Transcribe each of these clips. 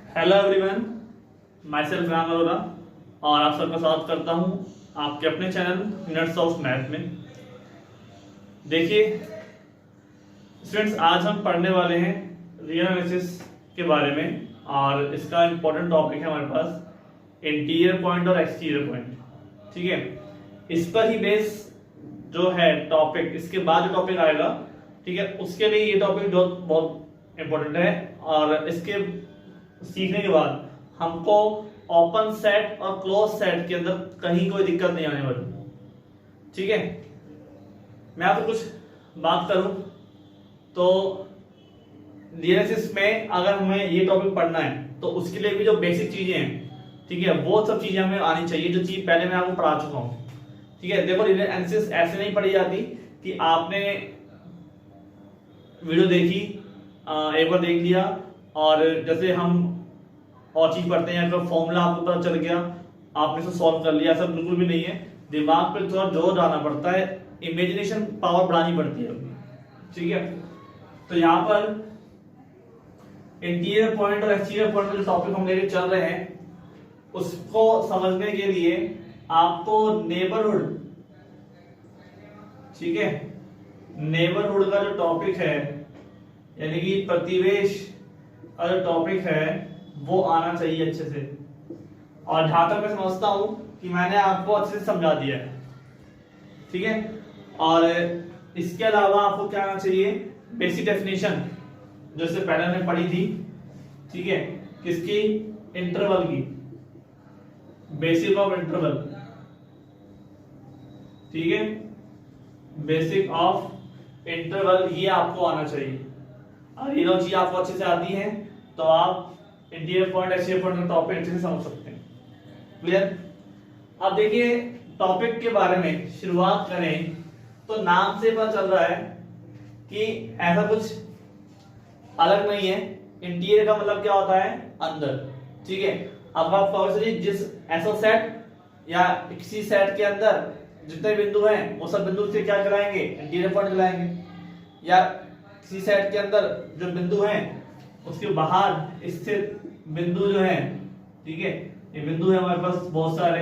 Hello everyone, my self Ram Arora और आप सबका स्वागत करता हूं आपके अपने चैनल मिनट्स ऑफ मैथ में। देखिए स्टूडेंट्स, आज हम पढ़ने वाले हैं रियल एनालिसिस के बारे में और इसका इम्पोर्टेंट टॉपिक है हमारे पास इंटीरियर पॉइंट और एक्सटीरियर पॉइंट। ठीक है, इस पर ही बेस जो है टॉपिक, इसके बाद जो टॉपिक आएगा, ठीक है, उसके लिए ये टॉपिक बहुत इम्पोर्टेंट है और इसके सीखने के बाद हमको ओपन सेट और क्लोज सेट के अंदर कहीं कोई दिक्कत नहीं आने वाली। ठीक है, मैं आपको कुछ बात करूं तो एनालिसिस में अगर हमें ये टॉपिक पढ़ना है तो उसके लिए भी जो बेसिक चीजें हैं, ठीक है, वो सब चीजें हमें आनी चाहिए जो चीज पहले मैं आपको पढ़ा चुका हूं। ठीक है, देखो एनालिसिस ऐसे नहीं पढ़ी जाती कि आपने वीडियो देखी, एक बार देख लिया और जैसे हम और चीज पढ़ते हैं तो फॉर्मूला आपको पता चल गया, आपने इसे सॉल्व कर लिया, ऐसा बिल्कुल भी नहीं है। दिमाग पे थोड़ा जोर डालना पड़ता है, इमेजिनेशन पावर बढ़ानी पड़ती है। ठीक है, तो यहाँ पर इंटीरियर पॉइंट और एक्सटीरियर पॉइंट जो टॉपिक हम लेके चल रहे हैं उसको समझने के लिए आपको नेबरहुड, ठीक है, नेबरहुड का जो टॉपिक है यानी कि प्रतिवेश का जो टॉपिक है वो आना चाहिए अच्छे से। और जहां तक मैं समझता हूं कि मैंने आपको अच्छे से समझा दिया है। ठीक है, और इसके अलावा आपको क्या आना चाहिए, बेसिक डेफिनेशन जो इससे पहले हमने पढ़ी थी। ठीक है, किसकी, इंटरवल की, बेसिक ऑफ इंटरवल। ठीक है, बेसिक ऑफ इंटरवल ये आपको आना चाहिए। और ये चीज आपको अच्छे से आती है तो आप इंटीरियर पॉइंट एक्सटीरियर पॉइंट का टॉपिक अच्छे से समझ सकते हैं। क्लियर? अब देखिए टॉपिक के बारे में शुरुआत करें तो नाम से पता चल रहा है कि ऐसा कुछ अलग नहीं है। इंटीरियर का मतलब क्या होता है, अंदर। ठीक है, अब आप कहोगे जिस ऐसा सेट या किसी सेट के अंदर जितने बिंदु हैं वो सब बिंदु से क्या कराएंगे, इंटीरियर पॉइंट कराएंगे। या किसी सेट के अंदर जो बिंदु हैं उसके बाहर स्थित बिंदु जो है, ठीक है, ये बिंदु है हमारे पास बहुत सारे।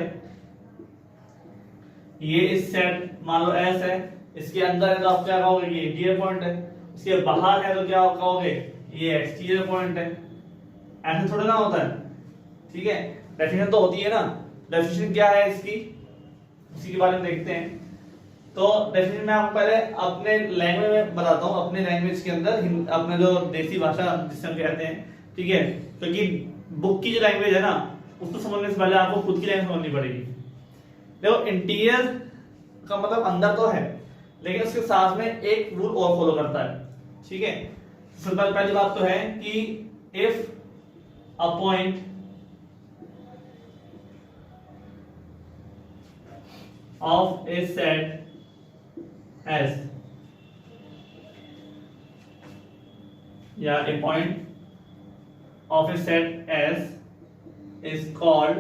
ये इस सेट मान लो एस है, इसके अंदर है तो आप क्या कहोगे, ये इंटीरियर पॉइंट है। इसके बाहर है तो क्या कहोगे, ये एक्सटीरियर पॉइंट है। ऐसा थोड़ा ना होता है। ठीक है, डेफिनेशन तो होती है ना। डेफिनेशन क्या है इसकी, उसी के बारे में देखते हैं। तो डेफिनेशन मैं आपको पहले अपने लैंग्वेज में बताता हूँ, अपने लैंग्वेज के अंदर, अपने जो देसी भाषा जिसे हम कहते हैं। ठीक है, क्योंकि बुक की जो लैंग्वेज है ना उसको समझने से पहले आपको खुद की लैंग्वेज समझनी पड़ेगी। देखो इंटीरियर का मतलब अंदर तो है, लेकिन उसके साथ में एक रूल और फॉलो करता है। ठीक है, सबसे पहली बात तो है कि if a point of A set S या a point of a set S is called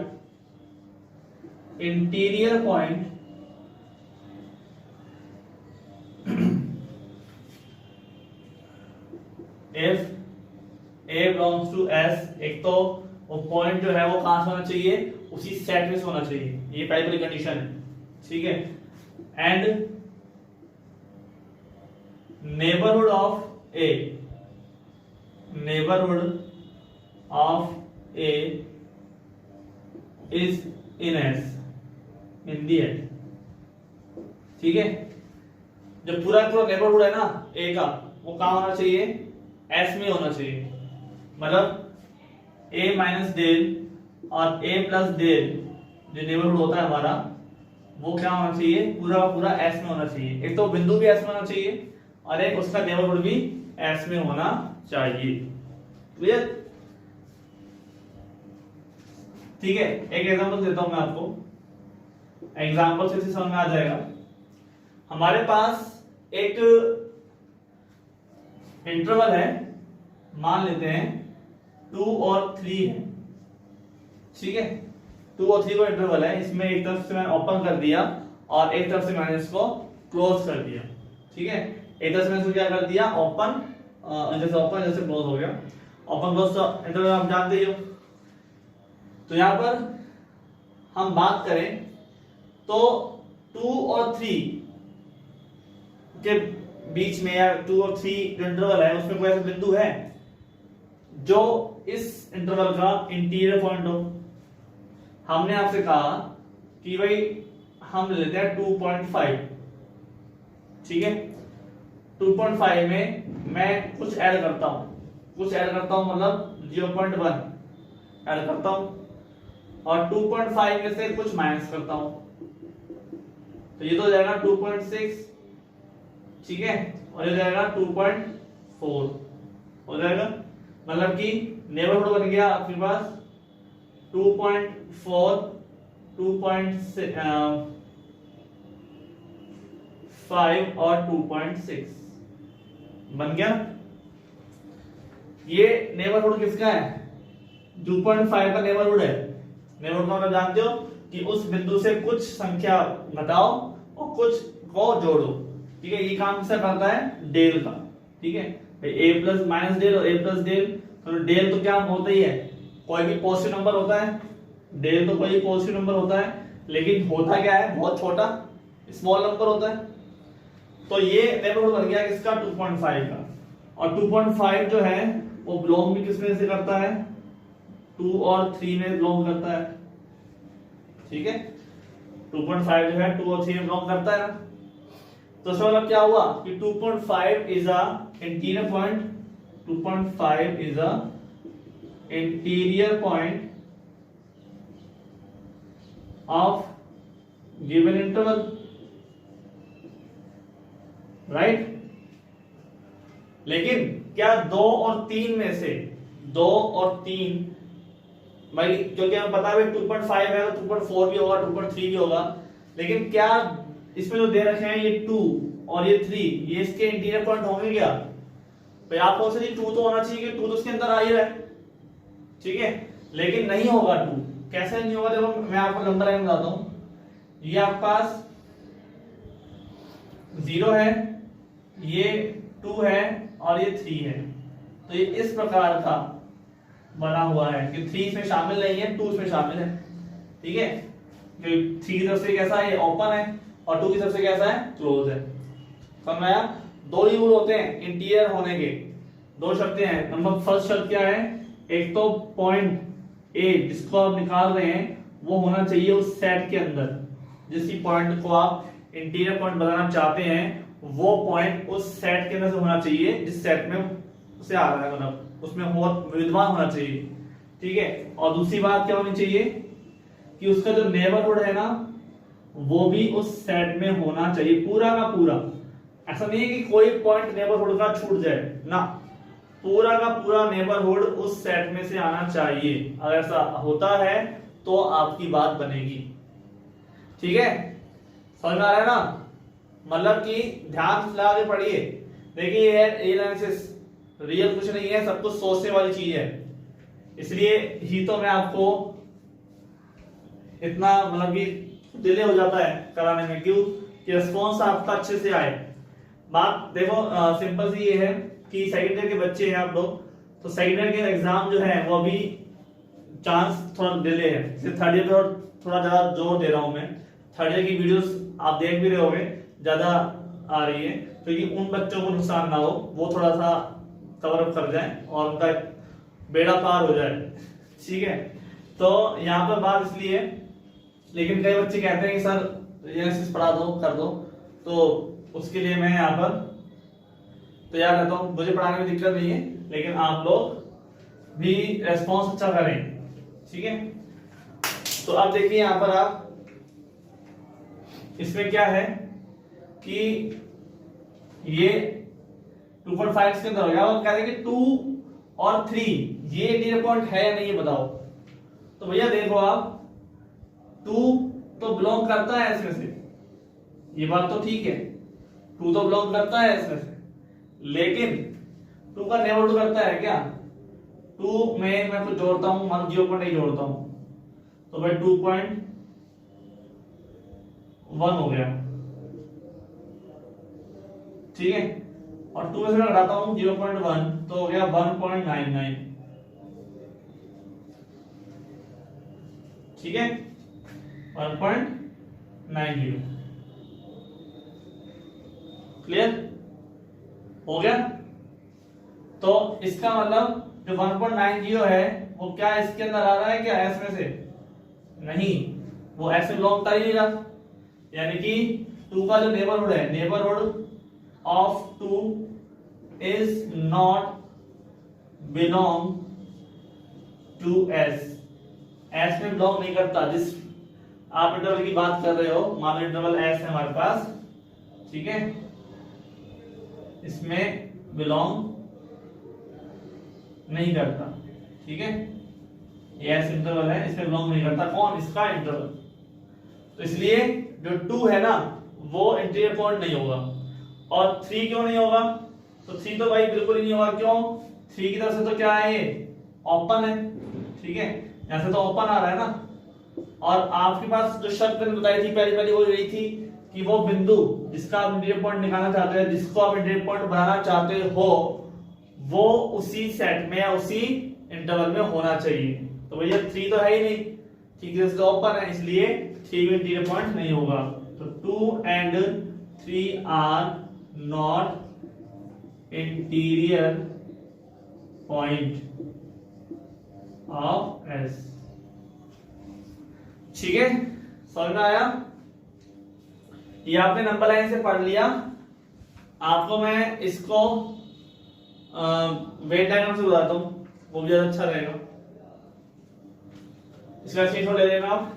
interior point if A belongs to S। एक तो वो पॉइंट जो है वो कहां से होना चाहिए, उसी सेट में से होना चाहिए, ये पहली कंडीशन है। ठीक है, and neighborhood of A, neighborhood of A is in S, in the S। ठीक है, जो पूरा नेबरहुड है ना A का, वो कहाँ होना चाहिए, S में होना चाहिए। मतलब A माइनस डेल और A प्लस डेल जो नेबरहुड होता है हमारा, वो क्या होना चाहिए, पूरा का पूरा S में होना चाहिए। एक तो बिंदु भी S में होना चाहिए और एक उसका नेबरहुड भी S में होना चाहिए। क्लियर? ठीक है, एक एग्जांपल देता हूं मैं आपको, एग्जांपल से समझ में आ जाएगा। हमारे पास एक इंटरवल है, मान लेते हैं 2 और 3 है। ठीक है, 2 और 3 का इंटरवल है, इसमें एक तरफ से मैंने ओपन कर दिया और एक तरफ से मैंने इसको क्लोज कर दिया। ठीक है, एक तरफ से मैंने इसको क्या कर दिया, ओपन, जैसे ओपन जैसे क्लोज हो गया। ओपन क्लोज इंटरवल आप जानते ही हो। तो यहां पर हम बात करें तो 2 और 3 के बीच में, या 2 और 3 जो इंटरवल है उसमें कोई ऐसा बिंदु है जो इस इंटरवल का इंटीरियर पॉइंट हो। हमने आपसे कहा कि भाई हम लेते हैं 2.5, ठीक है। 2.5 में मैं कुछ ऐड करता हूं, मतलब 0.1 ऐड करता हूं, और 2.5 में से कुछ माइनस करता हूं, तो ये तो हो जाएगा 2.6, ठीक है, और ये जाएगा 2.4 हो जाएगा। मतलब कि नेबरहुड बन गया आपके पास 2.4, 2.5 और 2.6 बन गया। ये नेबरहुड किसका है? 2.5 का नेबरहुड है। नेबरहुड का मतलब जानते हो कि उस बिंदु से कुछ संख्या घटाओ और कुछ को जोड़ो, ठीक है। ये काम किसका करता है? डेल का, ठीक है। ए प्लस माइनस डेल और ए प्लस डेल, तो डेल तो क्या होता ही है, कोई भी पॉजिटिव नंबर होता है। डेल तो कोई पॉजिटिव नंबर होता है, लेकिन होता क्या है, बहुत छोटा स्मॉल नंबर होता है। तो ये नेबरहुड बन गया किसका? 2.5 का। और 2.5 जो है वो बिलोंग भी किसमें से करता है? 2 और 3 में बिलोंग करता है, ठीक है। 2.5 जो है 2 और 3 में बिलोंग करता है। तो इसका मतलब क्या हुआ कि 2.5 is a interior point, 2.5 is a interior point of given interval, right. लेकिन क्या 2 और 3 में से 2 और 3 भाई, क्योंकि हमें पता है 2.5 है तो 2.4 भी होगा, 2.3 भी होगा, लेकिन क्या इसमें जो दे रखे हैं ये 2 और ये 3, ये इसके इंटीरियर पॉइंट होंगे क्या? भाई आप कौन से 2 तो होना चाहिए, 2 तो उसके अंदर आ ही रहा है, ठीक है, लेकिन नहीं होगा 2। कैसे नहीं होगा? देखो मैं आपको नंबर लाइन बताता हूं। ये आपके पास 0 है, ये 2 है और ये 3 है। तो ये इस प्रकार का बना हुआ है कि 3 इसमें शामिल नहीं है, 2 इसमें शामिल है, ठीक है। 3 की तरफ से कैसा है? ये ओपन है, और 2 की तरफ से कैसा है? क्लोज है। समझ आया? 2 ही रूल होते हैं इंटीरियर होने के, 2 शर्तें हैं। नंबर फर्स्ट शर्त क्या है? एक तो पॉइंट ए जिसको आप निकाल रहे हैं वो होना चाहिए उस सेट के अंदर, जिस पॉइंट को आप इंटीरियर पॉइंट बनाना चाहते हैं वो पॉइंट उस सेट के अंदर से होना चाहिए जिस सेट में से आ रहा है, मतलब उसमें हो विद्यमान होना चाहिए, ठीक है। और दूसरी बात क्या होनी चाहिए कि उसका जो नेबरहुड है ना वो भी उस सेट में होना चाहिए, पूरा का पूरा। ऐसा नहीं है कि कोई पॉइंट नेबरहुड का छूट जाए ना, पूरा का पूरा नेबरहुड उस सेट में से आना चाहिए। अगर ऐसा होता है तो आपकी बात बनेगी, ठीक है। समझ में आ रहा है ना? मतलब कि ध्यान लगा के पढ़िए। देखिए ये एनालिसिस रियल कुछ नहीं है, सब कुछ सोचने वाली चीज है, इसलिए ही तो मैं आपको इतना मतलब कि डिले हो जाता है कराने में, क्यों कि रिस्पॉन्स आपका अच्छे से आए। बात देखो सिंपल सी ये है कि सेकंड ईयर के बच्चे हैं आप लोग, तो सेकंड ईयर के एग्जाम जो है वो अभी चांस थोड़ा डिले है, इसलिए थर्ड ईयर पर थोड़ा ज्यादा जोर दे रहा हूं मैं। थर्ड ईयर की वीडियोस आप देख भी रहे होंगे, ज्यादा आ रही है, क्योंकि उन बच्चों को नुकसान ना हो, वो थोड़ा सा कवर अप कर जाए और उनका बेड़ा पार हो जाए, ठीक है। तो यहाँ पर बात इसलिए, लेकिन कई बच्चे कहते हैं कि सर एनालिसिस पढ़ा दो, कर दो, तो उसके लिए मैं यहाँ पर तैयार रहता हूँ। मुझे पढ़ाने में दिक्कत नहीं है, लेकिन आप लोग भी रेस्पॉन्स अच्छा करें, ठीक है। तो अब देखिए यहाँ पर आप इसमें क्या है कि ये 2.5 के अंदर हो गया, और कह रहे हैं कि 2 और 3 ये इंटीरियर पॉइंट है या नहीं ये बताओ। तो भैया देखो आप 2 तो बिलोंग करता है इसमें से, ये बात तो ठीक है, 2 तो बिलोंग करता है इसमें से, लेकिन 2 का नेबरहुड करता है क्या? 2 में मैं कुछ जोड़ता हूं, मान 0.8 जोड़ता हूं, तो भाई 2.1 हो गया, ठीक है। और 2 में से मैं घटाता हूं 0.1 तो हो गया 1.99, ठीक है, 1.90। क्लियर हो गया? तो इसका मतलब जो 1.90 है वो क्या इसके अंदर आ रहा है क्या एस में से? नहीं, वो एस में बिलोंग कर ही नहीं रहा। यानी कि 2 का जो नेबरहुड है, neighbourhood of 2 is not belong to S. S में बिलोंग नहीं करता। जिस आप इंटरवल की बात कर रहे हो, मान लो इंटरवल एस है हमारे पास, ठीक है, इसमें बिलोंग नहीं करता। ठीक है, ये एस इंटरवल है, इसमें बिलोंग नहीं करता। कौन? इसका इंटरवल। तो इसलिए जो 2 है ना वो इंटीरियर पॉइंट नहीं होगा। और 3 क्यों नहीं होगा? तो 3 तो भाई बिल्कुल ही नहीं होगा। क्यों? 3 की तरफ से तो क्या है, ये ओपन है। ठीक है, यहां से तो ओपन आ रहा है ना। और आपके पास जो शर्त मैंने बताई थी पहली वो यही थी कि वो बिंदु जिसका आप इंटीरियर पॉइंट निकालना चाहते हैं, जिसको आप इंटीरियर पॉइंट बनाना चाहते हो, वो उसी सेट में या उसी इंटरवल में होना चाहिए। तो भैया 3 तो है ही नहीं, ठीक है, तो ओपन है, इसलिए 3 में इंटीरियर पॉइंट नहीं होगा। तो 2 and 3 are not interior point of S. ठीक है, समझ में आया? ये आपने नंबर लाइन से पढ़ लिया। आपको मैं इसको वेट डायग्राम से बताता हूं, वो भी ज्यादा अच्छा रहेगा। इसका स्क्रीनशॉट ले लेना आप।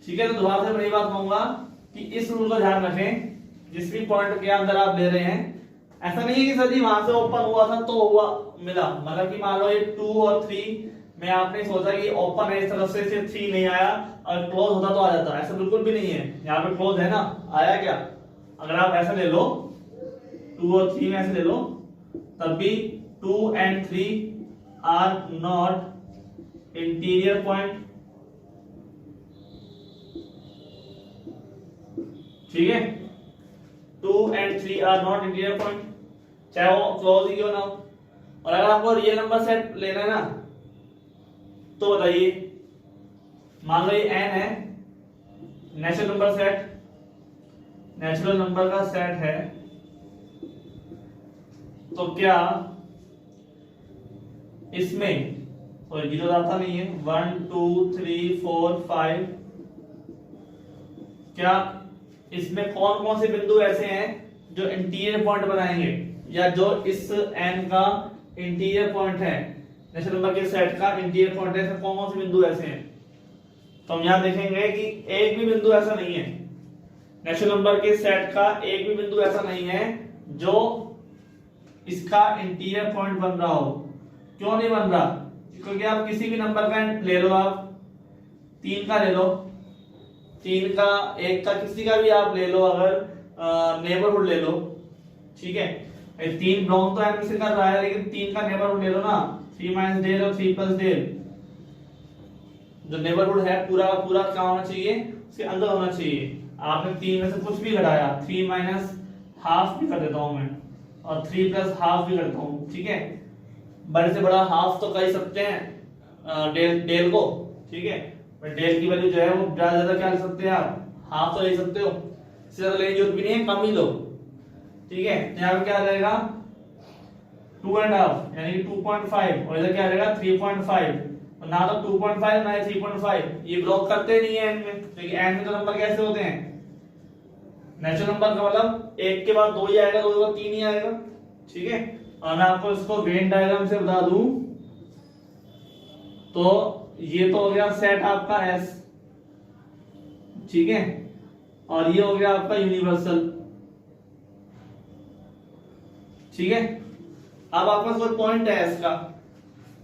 ठीक है, तो दोबारा से मैं ये बात कहूंगा कि इस रूल का ध्यान रखें। जिस भी पॉइंट के अंदर आप ले रहे हैं, ऐसा नहीं है कि सर जी वहां से ओपन हुआ था तो हुआ मिला। मतलब कि मान लो ये 2 और 3 में आपने सोचा कि ओपन है इस तरफ से, सिर्फ 3 नहीं आया, और क्लोज होता तो आ जाता। ऐसा बिल्कुल भी नहीं है। यहाँ पे क्लोज है ना, आया क्या? अगर आप ऐसा ले लो, 2 और 3 में ऐसे ले लो, तब भी 2 and 3 are not interior point. ठीक है, 2 and 3 are not interior point, चाहे वो क्लोज ही क्यों ना हो। और अगर आपको रियल नंबर सेट लेना है ना, तो बताइए, मान लो ये n है, natural number set, natural number का सेट है, तो क्या इसमें और जीरो आता नहीं है, 1 2 3 4 5, क्या इसमें कौन कौन से बिंदु ऐसे हैं जो इंटीरियर पॉइंट बनाएंगे, या जो इस n का इंटीरियर पॉइंट है, नेचुरल नंबर के सेट का इंटीरियर पॉइंट है? कौन कौन से बिंदु ऐसे हैं? तो हम यहां देखेंगे कि एक भी बिंदु ऐसा नहीं है, नेचुरल नंबर के सेट का एक भी बिंदु ऐसा नहीं है जो इसका इंटीरियर पॉइंट बन रहा हो। क्यों नहीं बन रहा? क्योंकि आप किसी भी नंबर का ले लो, आप 3 का ले लो, 3 का 1 का किसी का भी आप ले लो, अगर नेबरहुड ले लो, ठीक है, 3 बिलोंग तो एम से कर रहा है, लेकिन 3 का नेबरहुड ले लो ना, 3 माइनस डेल और 3 प्लस डेल। जो नेबरहुड है पूरा का पूरा क्या होना चाहिए? उसके अंदर होना चाहिए। आपने 3 में से कुछ भी घटाया, 3 माइनस हाफ भी कर देता हूं मैं, और 3 प्लस हाफ भी करता हूं, ठीक है, बड़े से बड़ा हाफ तो कर ही सकते हैं डेल को, ठीक है, डेल की वैल्यू जो है वो ज्यादा क्या ले सकते हैं आप? हाफ तो ले सकते हो, इससे ज्यादा लेने की जरूरत भी नहीं है, कम ही लो, ठीक है। यहाँ पे क्या आ जाएगा? 2.5 यानी कि 2.5, और इधर क्या आ जाएगा? 3.5। और ना तो 2.5 ना 3.5, ये ब्लॉक करते नहीं है एन में, क्योंकि एन में तो नंबर कैसे होते हैं? नेचुरल नंबर का मतलब 1 के बाद 2 ही आएगा, 2 के बाद 3 ही आएगा, ठीक है। और मैं आपको इसको वेन डायग्राम से बता दूं तो ये तो हो गया सेट आपका एस, ठीक है, और ये हो गया आपका यूनिवर्सल, ठीक है। अब आपका कोई पॉइंट है एस का,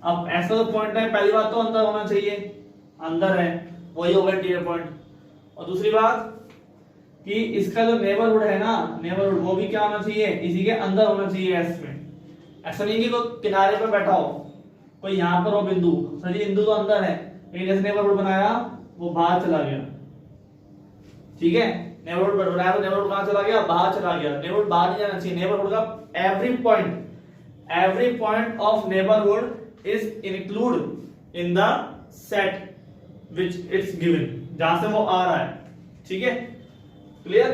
अब ऐसा तो पॉइंट है, पहली बात तो अंदर होना चाहिए, अंदर है, वही होगा इंटीरियर पॉइंट। और दूसरी बात कि इसका जो नेबरहुड है ना, नेबरहुड वो भी क्या होना चाहिए? इसी के अंदर होना चाहिए एस में। ऐसा नहीं कि कोई किनारे पर बैठा हो, कोई यहां पर हो बिंदु, सही बिंदु तो अंदर है, लेकिन जैसे नेबरहुड बनाया वो बाहर चला गया, ठीक है। नेबरहुड बनाया तो नेबरहुड कहां चला गया? बाहर चला गया। नेबरहुड बाहर नहीं जाना चाहिए। नेबरहुड का every point every point of neighborhood is included in the set which it's given, जहां से वो आ रहा है, ठीक है, क्लियर।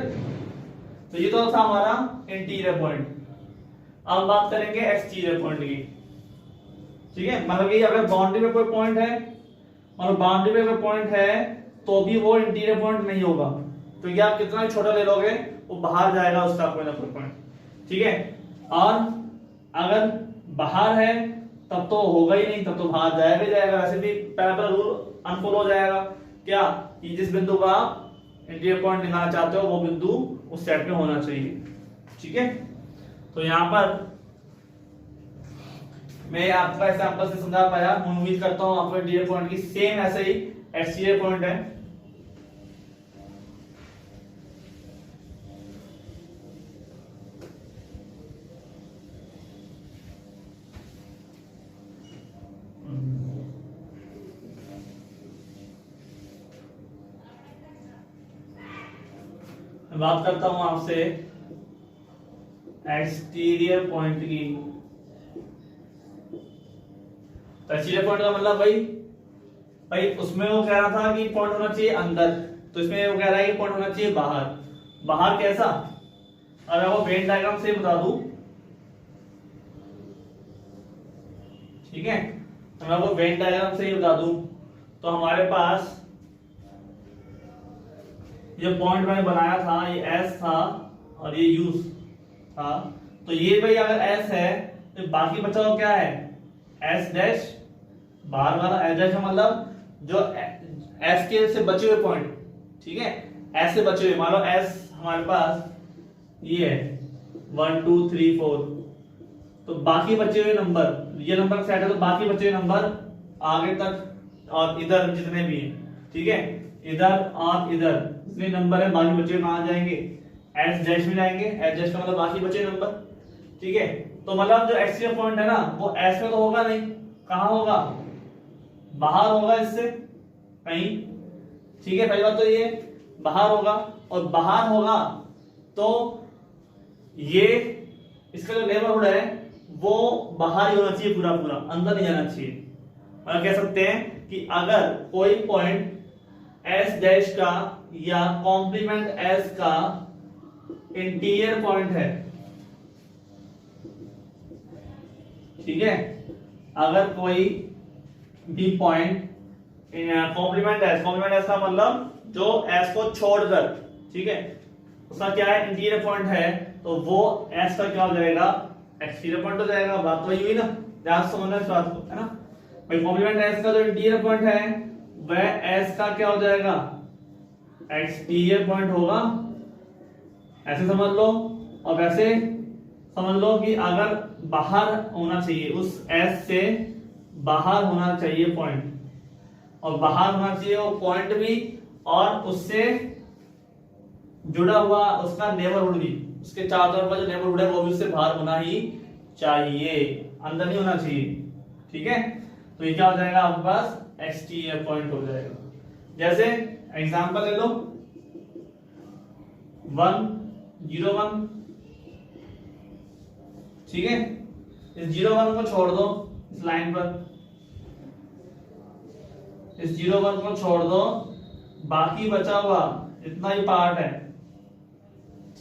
तो ये तो था हमारा इंटीरियर पॉइंट। अब बात करेंगे एक्सटीरियर पॉइंट की, ठीक है। मतलब कि अगर बाउंड्री में कोई पॉइंट है और बाउंड्री में कोई पॉइंट है तो भी वो इंटीरियर पॉइंट नहीं होगा, तो ये आप कितना भी छोटा ले लोगे वो बाहर जाएगा उसका कोई ना कोई पॉइंट, ठीक है। और अगर बाहर है तब तो होगा ही नहीं, तब तो बाहर जाएगा ही जाएगा, वैसे भी पहला रूल अनफॉलो हो जाएगा क्या, कि जिस बिंदु का आप इंटीरियर पॉइंट निकालना चाहते हो वो बिंदु उस सेट में होना चाहिए, ठीक है। तो यहां पर मैं आपका एग्जांपल से समझा पाया, मैं उम्मीद करता हूं आपको इंटीरियर पॉइंट की सेम ऐसे ही एक्सटीरियर पॉइंट है। मैं बात करता हूं आपसे एक्सटीरियर पॉइंट की। एक्सटीरियर पॉइंट का मतलब भाई उसमें वो कह रहा था कि पॉइंट होना चाहिए अंदर, तो इसमें वो कह रहा है कि पॉइंट होना चाहिए बाहर। बाहर कैसा, अगर वो वेन डायग्राम से बता दूं, ठीक है, तो मैं वो वेन डायग्राम से ही बता दूं तो हमारे पास ये पॉइंट मैंने बनाया था, ये एस था और ये यू था। तो ये भाई अगर एस है तो बाकी बचा हुआ क्या है, एस डैश, बाहर वाला एस डैश का मतलब जो एस के से बचे हुए पॉइंट, ठीक है, एस से बचे हुए, मान लो एस हमारे पास ये है 1 2 3 4, तो बाकी बचे हुए नंबर, ये नंबर सेट है तो बाकी बचे हुए नंबर आगे तक और इधर जितने भी हैं, ठीक है, इधर और इधर जितने नंबर है बाकी बचे हुए कहां जाएंगे, एस डैश में जाएंगे। एस डैश का मतलब बाकी बचे नंबर, ठीक है। तो मतलब जो एक्सटीरियर पॉइंट है ना वो एस में तो होगा नहीं, कहां होगा, बाहर होगा इससे कहीं, ठीक है। पहली बात तो ये बाहर होगा, और बाहर होगा तो ये इसका जो नेबरहुड है वो बाहर ही होना चाहिए, पूरा पूरा अंदर नहीं जाना चाहिए। और कह सकते हैं कि अगर कोई पॉइंट एस डैश का या कॉम्प्लीमेंट एस का इंटीरियर पॉइंट है, ठीक है, अगर कोई भी पॉइंट कॉम्प्लीमेंट एस का मतलब जो एस को छोड़कर, ठीक है, उसका क्या है इंटीरियर पॉइंट है, तो वो एस का क्या हो जाएगा, एक्सटीरियर पॉइंट हो जाएगा। बात तो वही हुई ना, ध्यान से समझना इस बात को, है ना भाई। कॉम्प्लीमेंट एस का जो इंटीरियर पॉइंट है वह एस का क्या हो जाएगा, एक्सटीरियर पॉइंट होगा, ऐसे समझ लो। और वैसे समझ लो कि अगर बाहर होना चाहिए, उस एस से बाहर होना चाहिए पॉइंट, और बाहर होना चाहिए वो पॉइंट भी, और उससे जुड़ा हुआ उसका नेबरहुड भी, उसके चारों तरफ का जो नेबरहुड है वो भी उससे बाहर होना ही चाहिए, अंदर नहीं होना चाहिए, ठीक है। तो ये क्या हो जाएगा आपके पास, एक्सटीरियर पॉइंट हो जाएगा। जैसे एग्जांपल ले लो 1 0 1, ठीक है, इस 0 1 को छोड़ दो इस लाइन पर, इस 0 1 को छोड़ दो, बाकी बचा हुआ इतना ही पार्ट है,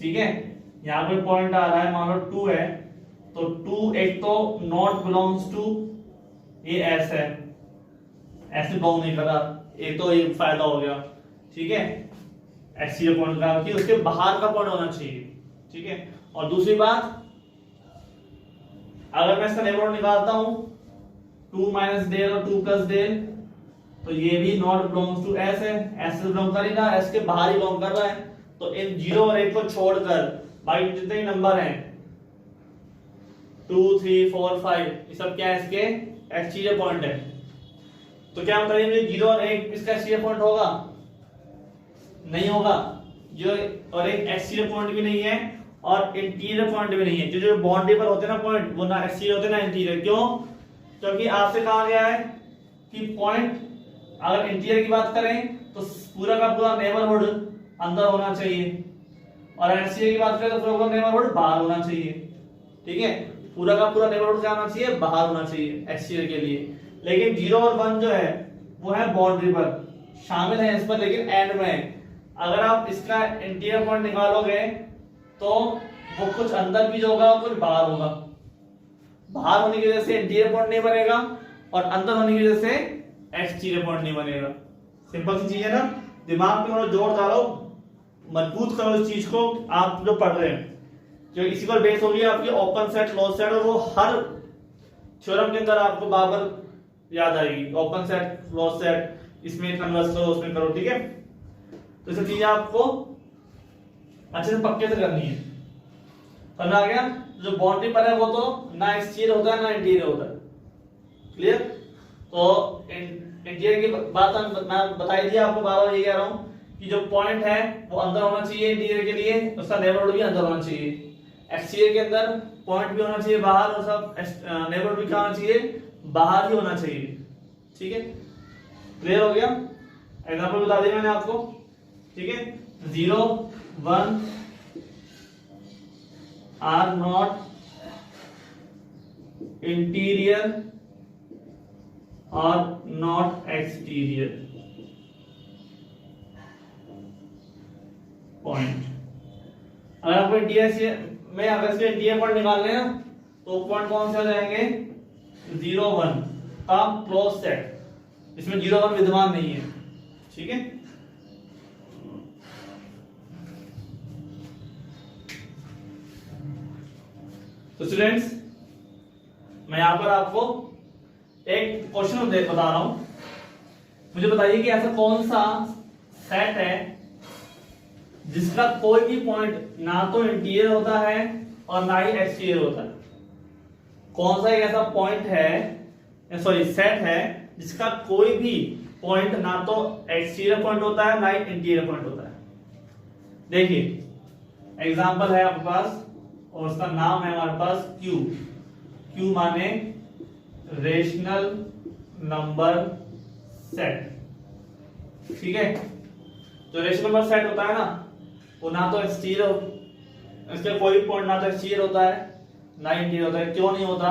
ठीक है। यहां पे पॉइंट आ रहा है, मान लो 2 है, तो 2 एक तो नॉट बिलोंग्स टू ये एस है, ऐसे बिलोंग नहीं कर रहा, एक तो ये फायदा हो गया, ठीक है, एक्सटीरियर पॉइंट का कि उसके बाहर का पॉइंट होना चाहिए, ठीक है। और दूसरी बात, अगर मैं इसका नेबरहुड निकालता हूं 2 माइनस डेल और 2 प्लस डेल, तो ये भी नॉट बिलोंग्स टू एस है, एस से बिलोंग कर ही रहा, एस के बाहर ही बिलोंग कर रहा है। तो इन 0 और 1 को छोड़कर बाकी जितने भी नंबर हैं 2 3 4 5 ये सब क्या है, इसके एक्सटीरियर पॉइंट है। तो क्या हम करेंगे 0 और 1 इसका एक्सटीरियर पॉइंट होगा, नहीं होगा, जो और एक एक्सटीरियर पॉइंट भी नहीं है और इंटीरियर पॉइंट भी नहीं है। जो बाउंड्री पर होते हैं ना पॉइंट, वो ना एक्सटीरियर होते हैं ना इंटीरियर। क्यों? क्योंकि आपसे कहा गया है कि पॉइंट अगर इंटीरियर की बात करें तो पूरा का पूरा नेबरहुड अंदर होना चाहिए, और एक्सटीरियर की बात करें तो पूरा का नेबरहुड बाहर होना चाहिए, ठीक है। पूरा का पूरा नेबरहुड क्या होना चाहिए, बाहर होना चाहिए एक्सटीरियर के लिए। लेकिन 0 और 1 जो है वो है बाउंड्री पर, शामिल है इस पर लेकिन एंड में। अगर आप इसका इंटीरियर पॉइंट निकालोगे तो वो कुछ अंदर भी जो होगा कुछ बाहर होगा। बाहर होने की वजह से इंटीरियर पॉइंट नहीं बनेगा और अंदर होने की वजह से एक्सटीरियर पॉइंट नहीं बनेगा। सिंपल सी चीज है ना, दिमाग पे थोड़ा जोर डालो, मजबूत करो इस चीज को। आप जो पढ़ रहे हैं जो इसी पर बेस होगी आपकी ओपन सेट क्लोज सेट, और वो हर थ्योरम के अंदर आपको बार याद आएगी। ओपन सेट क्लोज सेट, इसमें कन्वर्स करो उसमें करो, ठीक है। तो ये चीजें आपको अच्छे से पक्के से करनी है। समझ आ गया? जो बाउंड्री पर है वो तो ना एक्सटीरियर होता है ना इंटीरियर होता है। क्लियर? तो इंटीरियर की बात मैं बताई दी आपको, बार-बार ये कह रहा हूं कि जो पॉइंट है वो अंदर होना चाहिए इंटीरियर के लिए, उसका नेबरहुड भी अंदर होना चाहिए। एक्सटीरियर के अंदर पॉइंट भी होना चाहिए बाहर, और सब नेबरहुड भी क्या होना चाहिए, बाहर ही होना चाहिए। ठीक है, क्लियर हो गया? एग्जांपल बता दिया मैंने आपको, ठीक है। 0 1 आर नॉट इंटीरियर और नॉट एक्सटीरियर पॉइंट। अगर आपको इंटीरियर में अगर इसके इंटीरियर पॉइंट निकालने हैं तो पॉइंट कौन से हो जाएंगे, 0 1 का क्लोज सेट, इसमें 0 1 विद्यमान नहीं है। ठीक है, तो स्टूडेंट्स मैं यहां पर आपको एक क्वेश्चन बता रहा हूं। मुझे बताइए कि ऐसा कौन सा सेट है जिसका कोई भी पॉइंट ना तो इंटीरियर होता है और ना ही एक्सटीरियर होता है। कौन सा एक ऐसा पॉइंट है, सॉरी सेट है, जिसका कोई भी पॉइंट ना तो एक्सटीरियर पॉइंट होता है ना ही इंटीरियर पॉइंट होता है। देखिए एग्जांपल है आपके पास और उसका नाम है हमारे पास Q। Q माने रेशनल नंबर सेट। ठीक है, जो रेशनल नंबर सेट होता है ना वो ना तो एक्सटीरियर, इसका कोई भी पॉइंट ना तो एक्सटीरियर होता है ना इंटीरियर होता है। क्यों नहीं होता?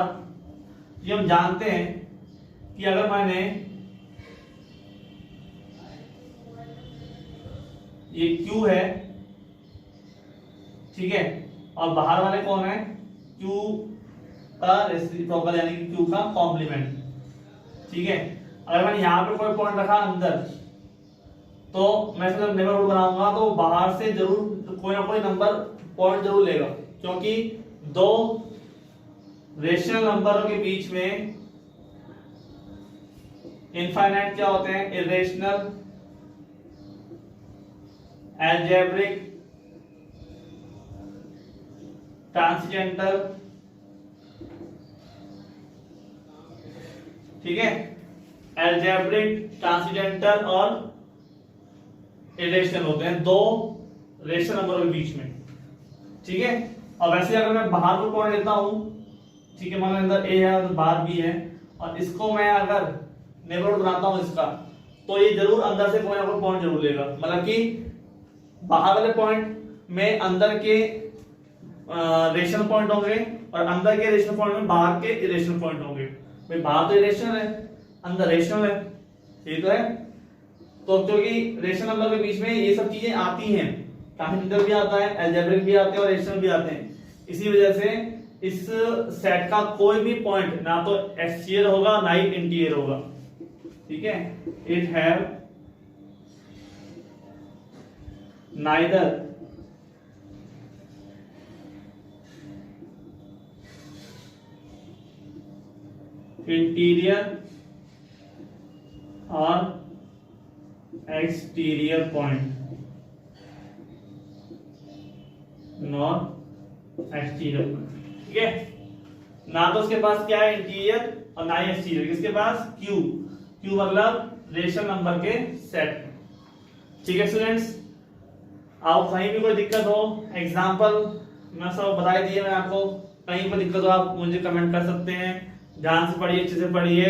ये हम जानते हैं कि अगर मैंने ये Q है, ठीक है, और बाहर वाले कौन है, Q का रेसिप्रोकल यानी कि Q का कॉम्प्लीमेंट। ठीक है, अगर मैंने यहां पे कोई पॉइंट रखा अंदर तो मैं जब नेबरहुड बनाऊंगा तो बाहर से जरूर कोई ना कोई नंबर पॉइंट जरूर लेगा, क्योंकि दो रेशनल नंबरों के बीच में इनफाइनाइट क्या होते हैं, इरेशनल, अलजेब्रिक, ट्रांसेंडेंटल। ठीक है, अलजेब्रिक, ट्रांसेंडेंटल और इरेशनल होते हैं दो रेशनल नंबरों के बीच में। ठीक है, और वैसे अगर मैं बाहर को पॉइंट लेता हूं, ठीक है, मान लो अंदर ए है और बाहर बी है, और इसको मैं अगर नेबरहुड बनाता हूं इसका, तो ये जरूर अंदर से कोई ना कोई पॉइंट जरूर लेगा। मतलब कि बाहर वाले पॉइंट में अंदर के रेशनल पॉइंट होंगे और अंदर के रेशनल पॉइंट में बाहर के इरेशनल पॉइंट होंगे। भाई बाहर तो इरेशनल है, अंदर रेशनल है, ठीक है। तो क्योंकि रेशनल नंबर के बीच में ये सब चीजें आती हैं, ट्रांसेंडेंटल भी आता है, अलजेब्रिक भी आते हैं और रेशनल भी आते हैं, इसी वजह से इस सेट का कोई भी पॉइंट ना तो एक्सटीरियर होगा ना ही इंटीरियर होगा। ठीक है, इट हैव नाइदर इंटीरियर और exterior point, not exterior point. ठीक है, ना तो उसके पास क्या है इंटीरियर और ना ही एक्सटीरियर, किसके पास, Q। Q मतलब रेशनल नंबर के सेट। ठीक है स्टूडेंट्स, आप कहीं भी कोई दिक्कत हो, एग्जांपल मैं सब बता दिए मैंने आपको, कहीं पर दिक्कत हो आप मुझे कमेंट कर सकते हैं। ध्यान से पढ़िए, अच्छे से पढ़िए,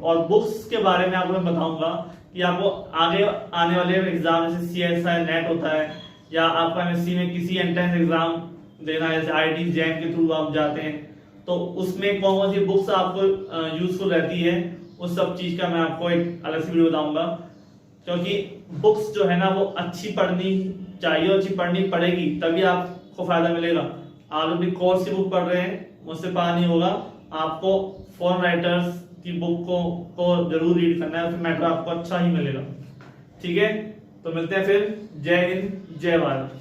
और बुक्स के बारे में आपको मैं बताऊंगा कि आपको आगे आने वाले एग्जाम जैसे CSI नेट होता है, या आपका MSc में किसी एंट्रेंस एग्जाम देना है, जैसे IIT जैम के थ्रू आप जाते हैं, तो उसमें कौन कौन सी बुक्स आपको यूजफुल रहती है, उस सब चीज का मैं आपको एक अलग से वीडियो बताऊंगा। क्योंकि बुक्स जो है ना वो अच्छी पढ़नी चाहिए, अच्छी पढ़नी पड़ेगी, तभी आपको फायदा मिलेगा। आप अपनी कोर्स की बुक पढ़ रहे हैं, मुझसे पढ़ा नहीं होगा, आपको फॉरेन राइटर्स की बुक को जरूर रीड करना है, फिर मैटर आपको अच्छा ही मिलेगा। ठीक है, तो मिलते हैं फिर। जय हिंद, जय भारत।